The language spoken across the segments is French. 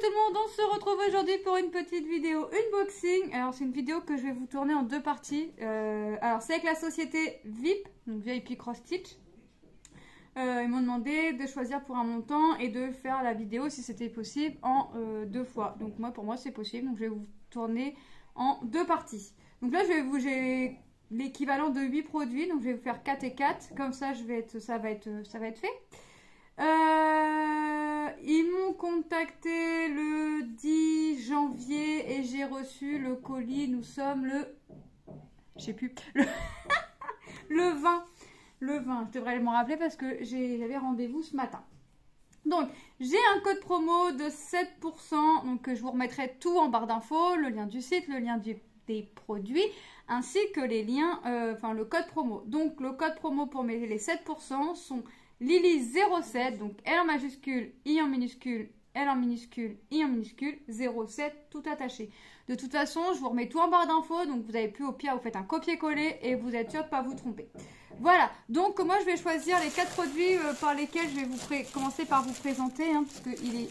tout le monde, on se retrouve aujourd'hui pour une petite vidéo unboxing. Alors c'est une vidéo que je vais vous tourner en deux parties. Alors c'est avec la société VIP, donc VIP Cross Stitch. Ils m'ont demandé de choisir pour un montant et de faire la vidéo si c'était possible en deux fois. Donc pour moi c'est possible, donc je vais vous tourner en deux parties. Donc là j'ai l'équivalent de 8 produits, donc je vais vous faire 4 et 4, comme ça ça va être fait. Ils m'ont contacté le 10 janvier et j'ai reçu le colis. Nous sommes je sais plus, le 20. Le 20, je devrais m'en rappeler parce que j'avais rendez-vous ce matin. Donc, j'ai un code promo de 7%, donc je vous remettrai tout en barre d'infos, le lien du site, le lien des produits, ainsi que les liens, le code promo. Donc, le code promo pour les 7% sont Lily07, donc L en majuscule, I en minuscule, L en minuscule, I en minuscule, 07, tout attaché. De toute façon, je vous remets tout en barre d'infos, donc vous n'avez plus au pire, vous faites un copier-coller et vous êtes sûr de ne pas vous tromper. Voilà, donc moi je vais choisir les 4 produits par lesquels je vais commencer par vous présenter, hein, parce qu'il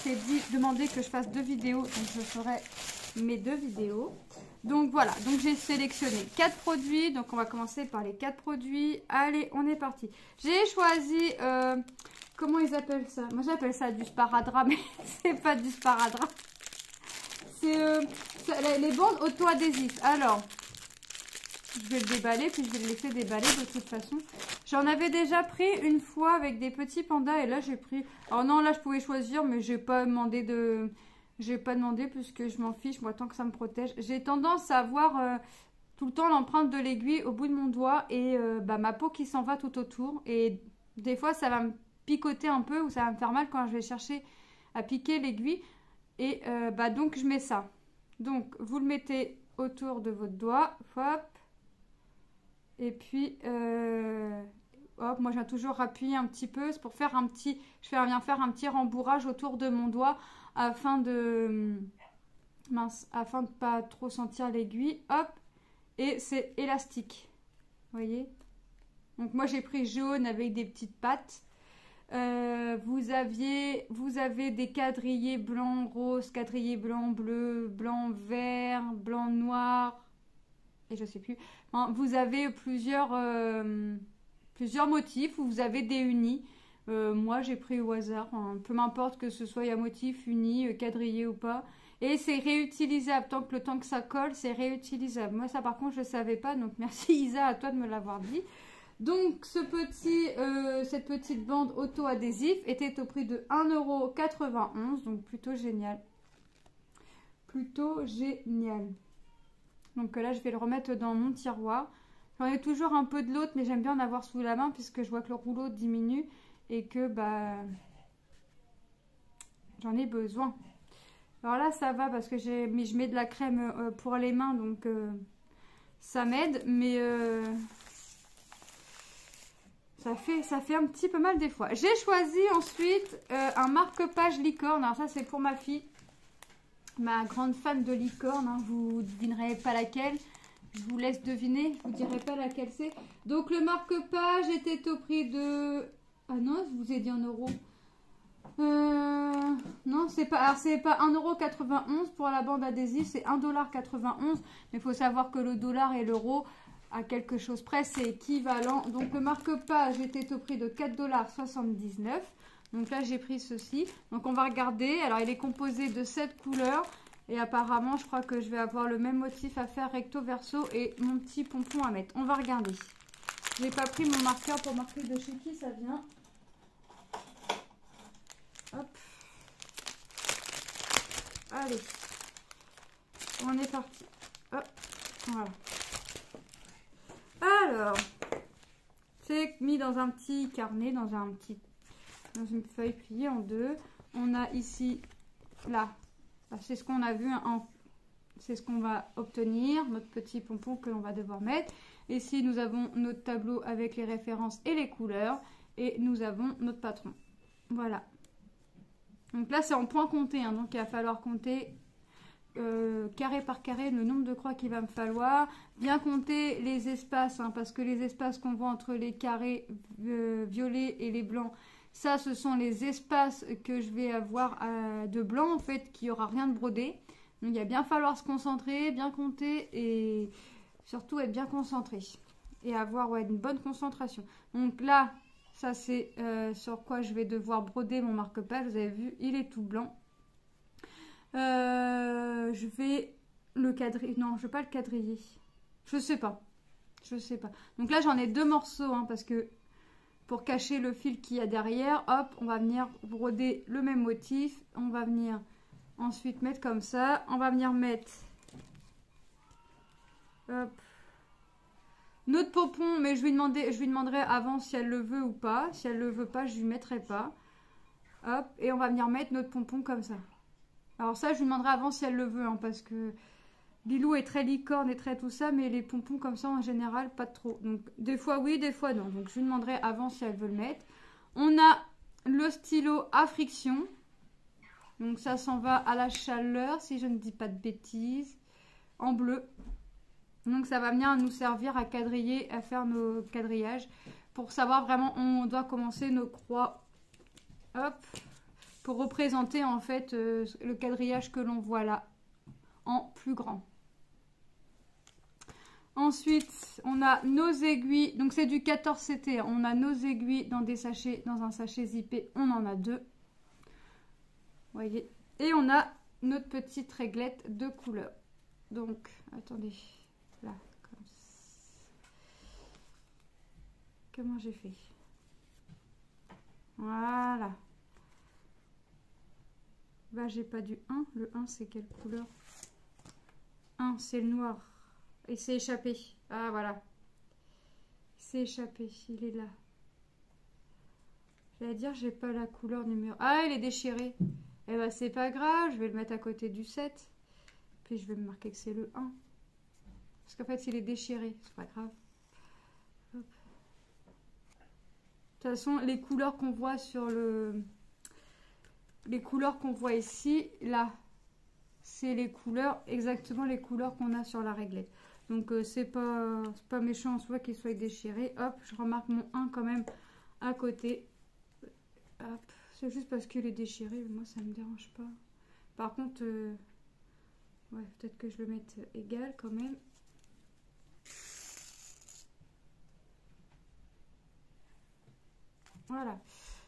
c'est demandé que je fasse 2 vidéos, donc je ferai mes 2 vidéos. Donc voilà, donc j'ai sélectionné 4 produits, donc on va commencer par les 4 produits. Allez, on est parti. J'ai choisi, comment ils appellent ça? Moi j'appelle ça du sparadrap, mais c'est pas du sparadrap. C'est les bandes auto-adhésives. Alors, je vais le déballer, puis je vais le laisser déballer de toute façon. J'en avais déjà pris une fois avec des petits pandas, et là j'ai pris... Alors non, là je pouvais choisir, mais j'ai pas demandé de... J'ai pas demandé puisque je m'en fiche, moi, tant que ça me protège. J'ai tendance à avoir tout le temps l'empreinte de l'aiguille au bout de mon doigt et ma peau qui s'en va tout autour. Et des fois, ça va me picoter un peu ou ça va me faire mal quand je vais chercher à piquer l'aiguille. Et donc, je mets ça. Donc, vous le mettez autour de votre doigt. Hop. Et puis, hop, moi, je viens toujours appuyer un petit peu. C'est pour faire un petit... viens faire un petit rembourrage autour de mon doigt afin de pas trop sentir l'aiguille. Hop, et c'est élastique, vous voyez. Donc moi j'ai pris jaune avec des petites pattes. Vous avez des quadrillés blanc, rose, quadrillé blanc, bleu, blanc, vert, blanc, noir, et je sais plus. Enfin, vous avez plusieurs motifs, ou vous avez des unis. Moi j'ai pris au hasard, peu m'importe que ce soit un motif uni, quadrillé ou pas, et c'est réutilisable, le temps que ça colle, c'est réutilisable. Moi ça par contre je ne savais pas, donc merci Isa, à toi de me l'avoir dit. Donc cette petite bande auto-adhésive était au prix de 1,91 €, donc plutôt génial. Donc là je vais le remettre dans mon tiroir. J'en ai toujours un peu de l'autre, mais j'aime bien en avoir sous la main puisque je vois que le rouleau diminue et que j'en ai besoin. Alors là ça va parce que je mets de la crème pour les mains, donc ça m'aide, mais ça fait un petit peu mal des fois. J'ai choisi ensuite un marque-page licorne. Alors ça c'est pour ma fille, ma grande fan de licorne, hein. Vous devinerez pas laquelle. Je vous laisse deviner, je vous dirai pas laquelle c'est. Donc le marque-page était au prix de... Ah non, je vous ai dit en euros. Non, c'est pas 1,91 € pour la bande adhésive, c'est 1,91 $. Mais il faut savoir que le dollar et l'euro, à quelque chose près, c'est équivalent. Donc le marque-page était au prix de 4,79 $. Donc là, j'ai pris ceci. Donc on va regarder. Alors il est composé de 7 couleurs. Et apparemment, je crois que je vais avoir le même motif à faire recto verso et mon petit pompon à mettre. On va regarder. Je n'ai pas pris mon marqueur pour marquer de chez qui ça vient. Hop. Allez. On est parti. Hop. Voilà. Alors, c'est mis dans un petit carnet, dans une feuille pliée en deux. On a ici, là, c'est ce qu'on a vu, c'est ce qu'on va obtenir, notre petit pompon que l'on va devoir mettre. Ici, nous avons notre tableau avec les références et les couleurs. Et nous avons notre patron. Voilà. Donc là, c'est en points comptés, hein, donc il va falloir compter carré par carré le nombre de croix qu'il va me falloir. Bien compter les espaces, hein, parce que les espaces qu'on voit entre les carrés violets et les blancs, Ça, ce sont les espaces que je vais avoir de blanc, en fait, qu'il n'y aura rien de brodé. Donc, il va bien falloir se concentrer, bien compter et surtout être bien concentré. Et avoir une bonne concentration. Donc là, ça c'est sur quoi je vais devoir broder mon marque-page. Vous avez vu, il est tout blanc. Je vais le quadriller. Non, je ne vais pas le quadriller. Je sais pas. Je sais pas. Donc là, j'en ai 2 morceaux hein, parce que pour cacher le fil qu'il y a derrière, hop, on va venir broder le même motif. On va venir ensuite mettre comme ça. On va venir mettre hop, notre pompon, mais je lui demanderai avant si elle le veut ou pas. Si elle le veut pas, je lui mettrai pas. Hop, et on va venir mettre notre pompon comme ça. Alors ça, je lui demanderai avant si elle le veut, hein, parce que Lilou est très licorne et très tout ça, mais les pompons comme ça, en général, pas trop. Donc, des fois oui, des fois non. Donc, je lui demanderai avant si elle veut le mettre. On a le stylo à friction. Donc, ça s'en va à la chaleur, si je ne dis pas de bêtises. En bleu. Donc, ça va venir nous servir à quadriller, à faire nos quadrillages. Pour savoir vraiment, on doit commencer nos croix. Hop. Pour représenter, en fait, le quadrillage que l'on voit là. En plus grand. Ensuite, on a nos aiguilles. Donc, c'est du 14 CT. On a nos aiguilles dans des sachets, dans un sachet zippé. On en a 2. Vous voyez. Et on a notre petite réglette de couleur. Donc, attendez. Là, comme ça. Comment j'ai fait? Voilà. Bah, j'ai pas du 1. Le 1, c'est quelle couleur? 1, c'est le noir. Et c'est échappé. Ah, voilà. C'est échappé. Il est là. J'allais dire, j'ai pas la couleur numéro... Ah, il est déchiré. Eh ben, c'est pas grave. Je vais le mettre à côté du 7. Puis, je vais me marquer que c'est le 1. Parce qu'en fait, il est déchiré. C'est pas grave. Hop. De toute façon, les couleurs qu'on voit sur le... Les couleurs qu'on voit ici, là, c'est les couleurs, exactement les couleurs qu'on a sur la réglette. Donc, c'est pas méchant en soi qu'il soit déchiré. Hop, je remarque mon 1 quand même à côté. Hop, c'est juste parce qu'il est déchiré. Moi, ça me dérange pas. Par contre, ouais, peut-être que je le mette égal quand même. Voilà.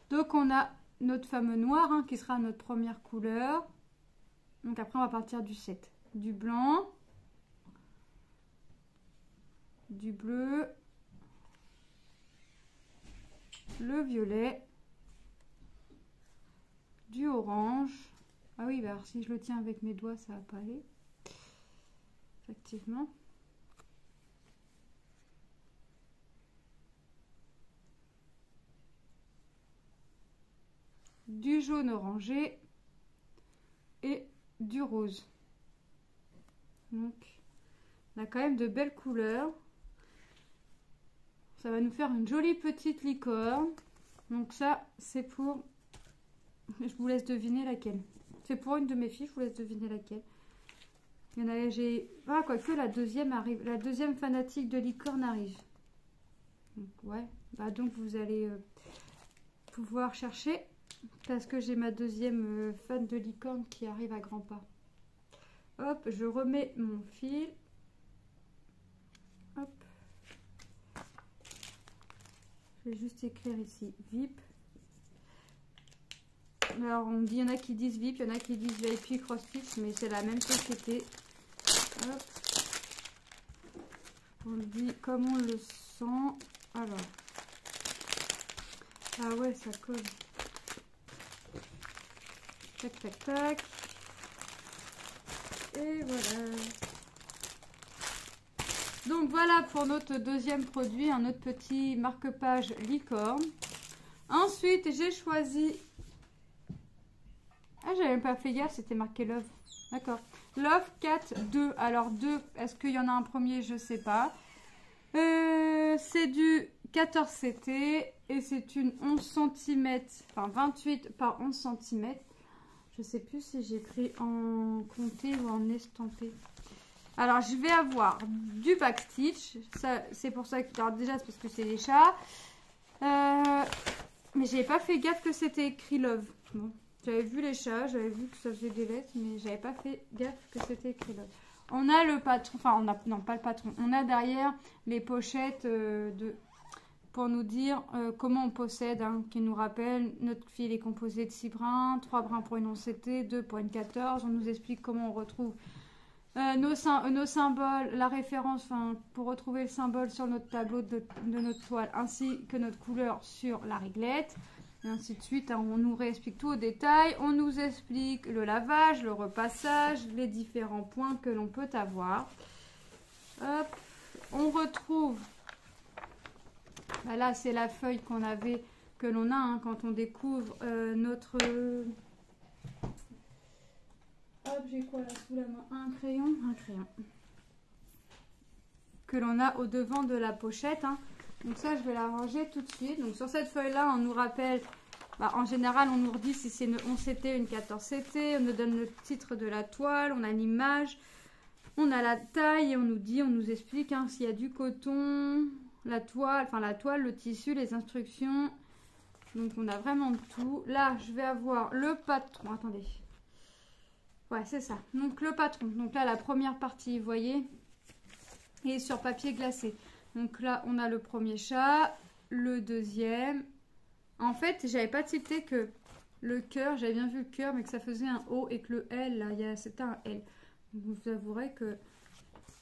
Donc, on a notre fameux noir hein, qui sera notre première couleur. Donc, après, on va partir du 7. Du blanc. Du bleu, le violet, du orange. Ah oui, bah alors si je le tiens avec mes doigts, ça va pas aller. Effectivement. Du jaune orangé et du rose. Donc, on a quand même de belles couleurs. Ça va nous faire une jolie petite licorne. Donc ça, c'est pour... Je vous laisse deviner laquelle. C'est pour une de mes filles, je vous laisse deviner laquelle. Il y en a, j'ai... Ah, quoique la deuxième arrive. La deuxième fanatique de licorne arrive. Donc, ouais. Bah, donc, vous allez pouvoir chercher. Parce que j'ai ma deuxième fan de licorne qui arrive à grands pas. Hop, je remets mon fil. Hop. Je vais juste écrire ici VIP. Alors on dit, il y en a qui disent VIP, il y en a qui disent VIP CrossFit, mais c'est la même société. Hop. On le dit comme on le sent. Alors. Ah ouais, ça colle. Tac, tac, tac. Et voilà. Donc voilà pour notre deuxième produit, un autre petit marque-page licorne. Ensuite, j'ai choisi... Ah, j'avais même pas fait gaffe, c'était marqué Love. D'accord. Love 4, 2. Alors 2, est-ce qu'il y en a un premier? Je sais pas. C'est du 14 CT et c'est une 11 cm, enfin 28 par 11 cm. Je sais plus si j'ai pris en comté ou en estampé. Alors, je vais avoir du backstitch. C'est pour ça que... Alors, déjà, c'est parce que c'est des chats. Mais j'avais pas fait gaffe que c'était écrit Love. Bon, j'avais vu les chats, j'avais vu que ça faisait des lettres, mais j'avais pas fait gaffe que c'était écrit Love. On a le patron, enfin on a, non pas le patron, on a derrière les pochettes pour nous dire comment on possède, hein, qui nous rappelle notre fil est composé de 6 brins, 3 brins pour une 11CT, 2 pour une 14. On nous explique comment on retrouve nos symboles, la référence, pour retrouver le symbole sur notre tableau de notre toile, ainsi que notre couleur sur la réglette, et ainsi de suite. Hein, on nous réexplique tout au détail. On nous explique le lavage, le repassage, les différents points que l'on peut avoir. Hop, on retrouve... Bah là, c'est la feuille qu'on avait, que l'on a hein, quand on découvre notre... Hop, j'ai quoi là sous la main? Un crayon. Que l'on a au devant de la pochette. Hein. Donc ça, je vais la ranger tout de suite. Donc sur cette feuille-là, on nous rappelle... Bah, en général, on nous redit si c'est une 11CT, une 14CT. On nous donne le titre de la toile, on a l'image, on a la taille et on nous explique hein, s'il y a du coton... La toile, le tissu, les instructions. Donc, on a vraiment tout. Là, je vais avoir le patron. Attendez. Ouais, c'est ça. Donc, le patron. Donc là, la première partie, vous voyez, est sur papier glacé. Donc là, on a le premier chat, le deuxième. En fait, j'avais pas tilté que le cœur, j'avais bien vu le cœur, mais que ça faisait un O et que le L, là, c'était un L. Donc, vous avouerez que...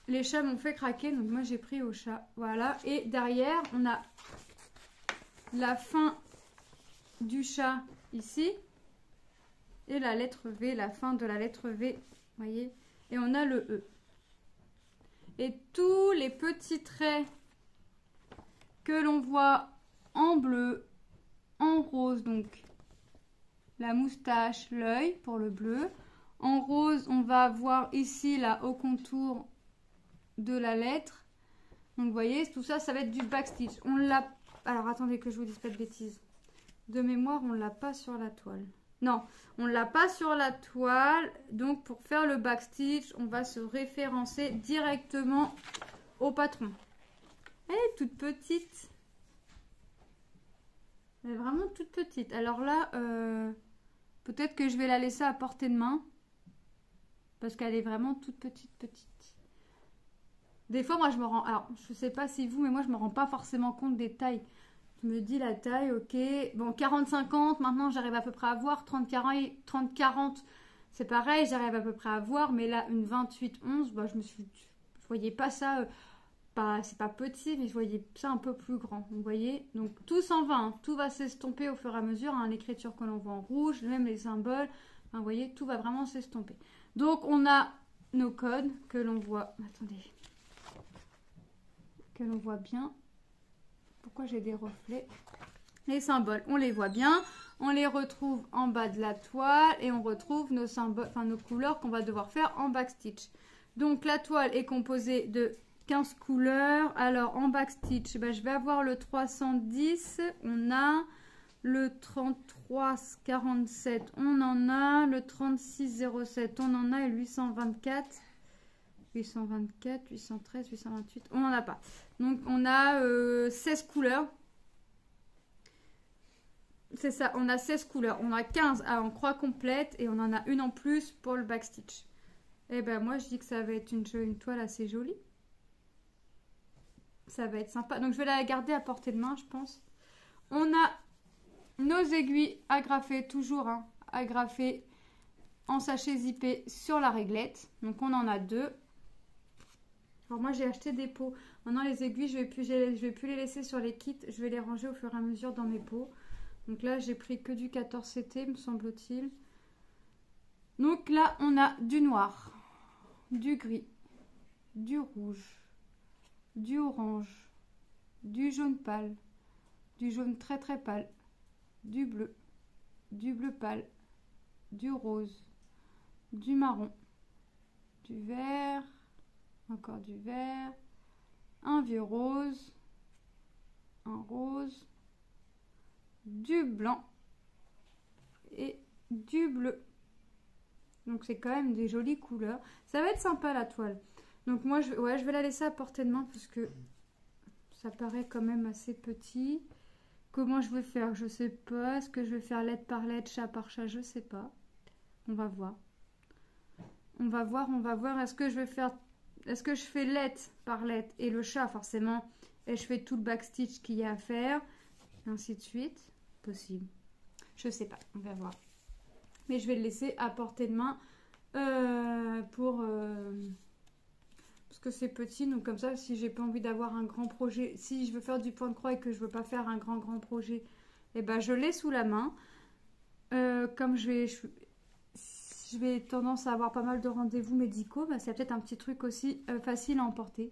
Les chats m'ont fait craquer, donc moi j'ai pris au chat. Voilà. Et derrière, on a la fin du chat ici. Et la lettre V, la fin de la lettre V. Vous voyez? Et on a le E. Et tous les petits traits que l'on voit en bleu, en rose, donc la moustache, l'œil pour le bleu. En rose, on va voir ici, là, au contour de la lettre. Donc vous voyez, tout ça, ça va être du backstitch. On l'a... Alors attendez que je vous dise pas de bêtises. De mémoire, on l'a pas sur la toile. Non, on l'a pas sur la toile. Donc pour faire le backstitch, on va se référencer directement au patron. Elle est toute petite. Elle est vraiment toute petite. Alors là, peut-être que je vais la laisser à portée de main. Parce qu'elle est vraiment toute petite. Des fois, moi, je me rends... Alors, je sais pas si vous, mais moi, je me rends pas forcément compte des tailles. Je me dis la taille, ok. Bon, 40-50, maintenant, j'arrive à peu près à voir. 30-40, c'est pareil, j'arrive à peu près à voir. Mais là, une 28-11, bah, je voyais pas ça... c'est pas petit, mais je voyais ça un peu plus grand. Vous voyez? Donc, tout s'en va. Hein. Tout va s'estomper au fur et à mesure. Hein. L'écriture que l'on voit en rouge, même les symboles. Enfin, vous voyez, tout va vraiment s'estomper. Donc, on a nos codes que l'on voit... Attendez... que l'on voit bien. Pourquoi j'ai des reflets? Les symboles, on les voit bien. On les retrouve en bas de la toile et on retrouve nos symboles, nos couleurs qu'on va devoir faire en backstitch. Donc la toile est composée de 15 couleurs. Alors en backstitch, je vais avoir le 310. On a le 3347. On en a le 3607. On en a et le 824. 824, 813, 828, on n'en a pas. Donc on a 16 couleurs. C'est ça, on a 16 couleurs. On a 15 en croix complète et on en a une en plus pour le backstitch. Et ben moi je dis que ça va être une toile assez jolie. Ça va être sympa. Donc je vais la garder à portée de main, je pense. On a nos aiguilles agrafées, toujours agrafées en sachet zippé sur la réglette. Donc on en a 2. Alors moi j'ai acheté des pots. Maintenant les aiguilles je vais plus les laisser sur les kits. Je vais les ranger au fur et à mesure dans mes pots. Donc là j'ai pris que du 14CT me semble-t-il. Donc là on a du noir, du gris, du rouge, du orange, du jaune pâle, du jaune très très pâle, du bleu pâle, du rose, du marron, du vert, encore du vert, un vieux rose, un rose, du blanc et du bleu. Donc c'est quand même des jolies couleurs. Ça va être sympa la toile. Donc moi je vais la laisser à portée de main parce que ça paraît quand même assez petit. Comment je vais faire? Je sais pas. Est-ce que je vais faire lettre par lettre, chat par chat? Je sais pas. On va voir. On va voir, on va voir. Est-ce que je vais faire... Est-ce que je fais lettre par lettre et le chat forcément et je fais tout le backstitch qu'il y a à faire, ainsi de suite? Possible. Je sais pas, on va voir. Mais je vais le laisser à portée de main parce que c'est petit, donc comme ça, si j'ai pas envie d'avoir un grand projet, si je veux faire du point de croix et que je veux pas faire un grand projet, et ben je l'ai sous la main. Comme je vais tendance à avoir pas mal de rendez-vous médicaux, bah, c'est peut-être un petit truc aussi facile à emporter.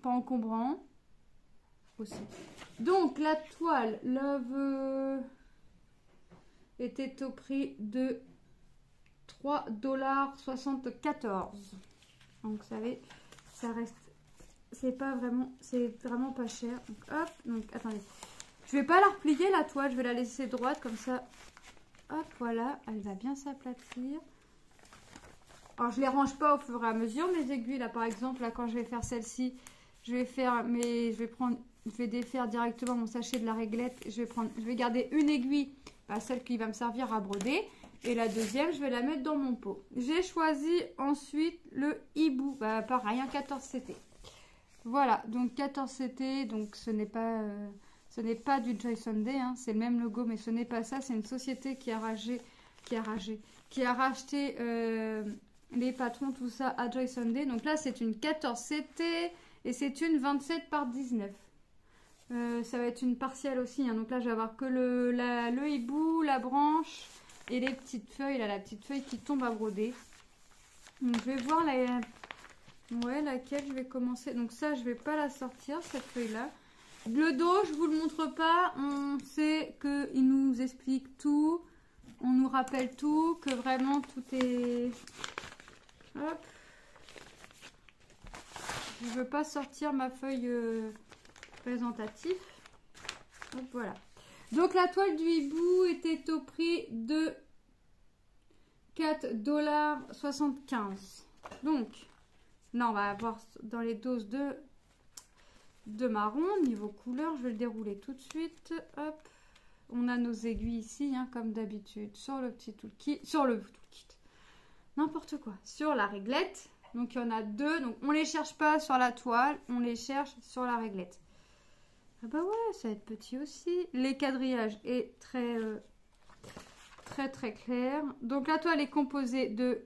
Pas encombrant aussi. Donc la toile Love était au prix de 3,74 $. Donc vous savez, ça reste, c'est vraiment pas cher. Donc hop, donc attendez, je vais pas la replier la toile, je vais la laisser droite comme ça. Hop, voilà, elle va bien s'aplatir. Alors je les range pas au fur et à mesure mes aiguilles là, par exemple là quand je vais faire celle-ci, je vais défaire directement mon sachet de la réglette. Je vais garder une aiguille, celle qui va me servir à broder. Et la deuxième, je vais la mettre dans mon pot. J'ai choisi ensuite le hibou. Pareil, un 14 CT. Voilà, donc 14 CT. Donc ce n'est pas du Joy Sunday. Hein, c'est le même logo, mais ce n'est pas ça. C'est une société qui a racheté les patrons, tout ça, à Joy Sunday. Donc là, c'est une 14 CT et c'est une 27 par 19. Ça va être une partielle aussi. Hein, donc là, je vais avoir que le hibou, la branche... Et les petites feuilles, là, la petite feuille qui tombe à broder. Donc, je vais voir laquelle je vais commencer. Donc ça, je vais pas la sortir, cette feuille-là. Le dos, je vous le montre pas. On sait qu'il nous explique tout. On nous rappelle tout. Que vraiment, tout est... Hop. Je veux pas sortir ma feuille présentative. Hop, voilà. Donc la toile du hibou était au prix de 4,75 $. Donc là on va avoir dans les doses de marron. Niveau couleur, je vais le dérouler tout de suite. Hop, on a nos aiguilles ici, hein, comme d'habitude, sur le petit toolkit, n'importe quoi, sur la réglette. Donc il y en a deux, donc on les cherche pas sur la toile, on les cherche sur la réglette. Ah bah ouais, ça va être petit aussi. Les quadrillages est très clair. Donc la toile est composée de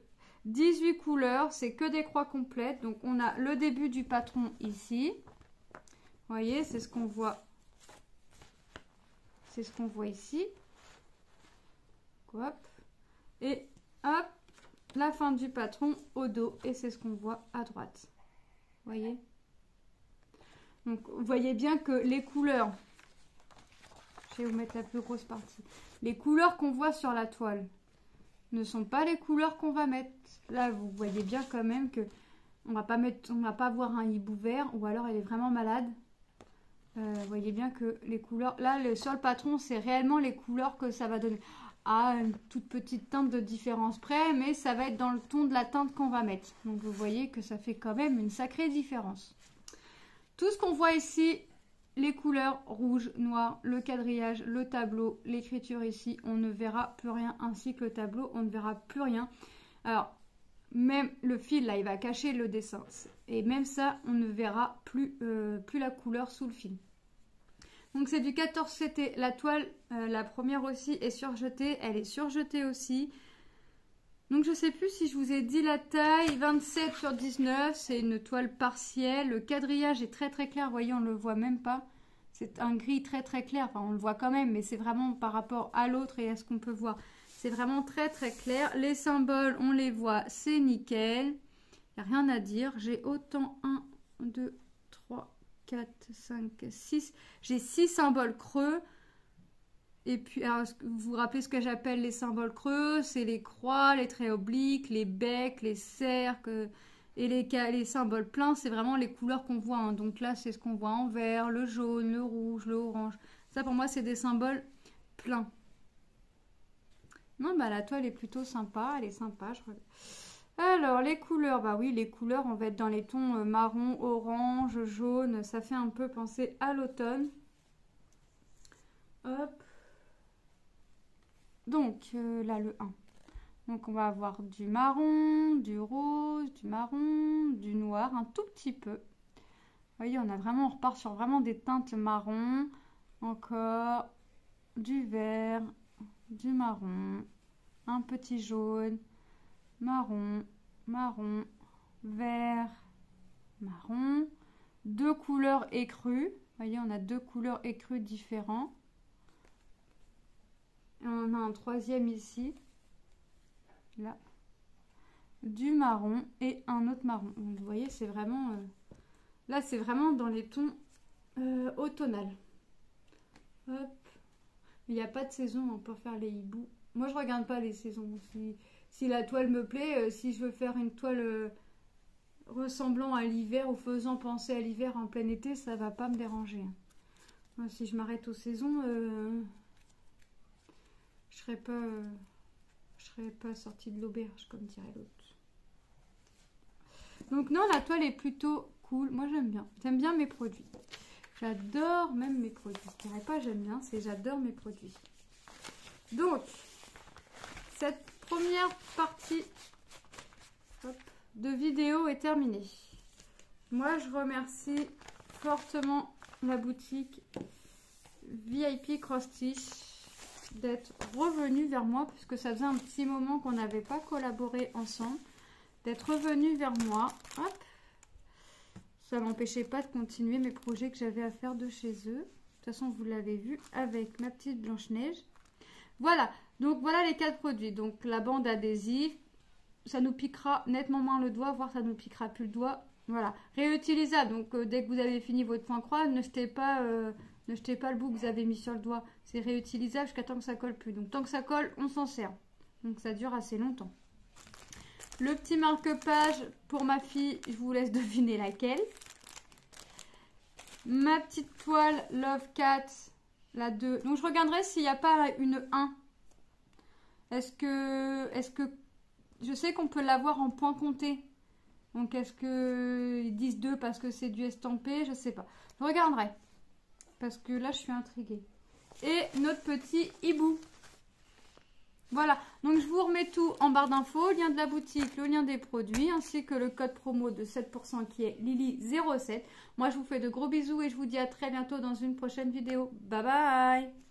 18 couleurs. C'est que des croix complètes. Donc on a le début du patron ici. Vous voyez, c'est ce qu'on voit. C'est ce qu'on voit ici. Hop. Et hop, la fin du patron au dos. Et c'est ce qu'on voit à droite. Vous voyez ? Donc, vous voyez bien que les couleurs, je vais vous mettre la plus grosse partie, les couleurs qu'on voit sur la toile ne sont pas les couleurs qu'on va mettre. Là, vous voyez bien quand même que on va pas avoir un hibou vert, ou alors elle est vraiment malade. Vous voyez bien que les couleurs, là, sur le patron, c'est réellement les couleurs que ça va donner. À une toute petite teinte de différence près, mais ça va être dans le ton de la teinte qu'on va mettre. Donc, vous voyez que ça fait quand même une sacrée différence. Tout ce qu'on voit ici, les couleurs rouge, noir, le quadrillage, le tableau, l'écriture ici, on ne verra plus rien, ainsi que le tableau, on ne verra plus rien. Alors, même le fil là, il va cacher le dessin. Et même ça, on ne verra plus la couleur sous le fil. Donc c'est du 14 CT. La toile, la première aussi, est surjetée. Elle est surjetée aussi. Donc je ne sais plus si je vous ai dit la taille, 27 sur 19, c'est une toile partielle. Le quadrillage est très très clair, vous voyez, on ne le voit même pas. C'est un gris très très clair, enfin on le voit quand même, mais c'est vraiment par rapport à l'autre et à ce qu'on peut voir. C'est vraiment très très clair. Les symboles, on les voit, c'est nickel. Il n'y a rien à dire. J'ai autant 1, 2, 3, 4, 5, 6. J'ai 6 symboles creux. Et puis, alors, vous vous rappelez ce que j'appelle les symboles creux? C'est les croix, les traits obliques, les becs, les cercles. Et les symboles pleins, c'est vraiment les couleurs qu'on voit. Hein. Donc là, c'est ce qu'on voit en vert, le jaune, le rouge, le orange. Ça, pour moi, c'est des symboles pleins. Non, bah la toile est plutôt sympa. Elle est sympa. Alors, les couleurs. Bah oui, les couleurs, on va être dans les tons marron, orange, jaune. Ça fait un peu penser à l'automne. Hop. Donc, là, le 1. Donc, on va avoir du marron, du rose, du marron, du noir, un tout petit peu. Vous voyez, on repart sur vraiment des teintes marron. Encore du vert, du marron, un petit jaune, marron, marron, vert, marron. Deux couleurs écrues. Vous voyez, on a deux couleurs écrues différents. Et on a un troisième ici. Là. Du marron et un autre marron. Donc, vous voyez, c'est vraiment... là, c'est vraiment dans les tons automnales. Hop. Il n'y a pas de saison hein, pour faire les hiboux. Moi, je regarde pas les saisons. Si la toile me plaît, si je veux faire une toile ressemblant à l'hiver ou faisant penser à l'hiver en plein été, ça va pas me déranger. Moi, si je m'arrête aux saisons, je serais pas sortie de l'auberge, comme dirait l'autre. Donc non, la toile est plutôt cool. Moi, j'aime bien. J'aime bien mes produits. J'adore même mes produits. Je dirais pas j'aime bien, c'est j'adore mes produits. Donc, cette première partie de vidéo est terminée. Moi, je remercie fortement la boutique VIP Cross Stitch d'être revenu vers moi, puisque ça faisait un petit moment qu'on n'avait pas collaboré ensemble, d'être revenu vers moi. Hop. Ça m'empêchait pas de continuer mes projets que j'avais à faire de chez eux. De toute façon, vous l'avez vu avec ma petite Blanche-Neige. Voilà, donc voilà les 4 produits. Donc la bande adhésive, ça nous piquera nettement moins le doigt, voire ça nous piquera plus le doigt. Voilà, réutilisable. Donc dès que vous avez fini votre point croix, ne jetez pas le bout que vous avez mis sur le doigt. C'est réutilisable jusqu'à temps que ça colle plus. Donc tant que ça colle, on s'en sert. Donc ça dure assez longtemps. Le petit marque-page pour ma fille, je vous laisse deviner laquelle. Ma petite toile Love Cat, la 2. Donc je regarderai s'il n'y a pas une 1. Est-ce que je sais qu'on peut l'avoir en point compté. Donc est-ce qu'ils disent 2 parce que c'est du estampé? Je sais pas. Je regarderai. Parce que là je suis intriguée. Et notre petit hibou. Voilà, donc je vous remets tout en barre d'infos, lien de la boutique, le lien des produits, ainsi que le code promo de 7% qui est Lily07. Moi, je vous fais de gros bisous et je vous dis à très bientôt dans une prochaine vidéo. Bye bye!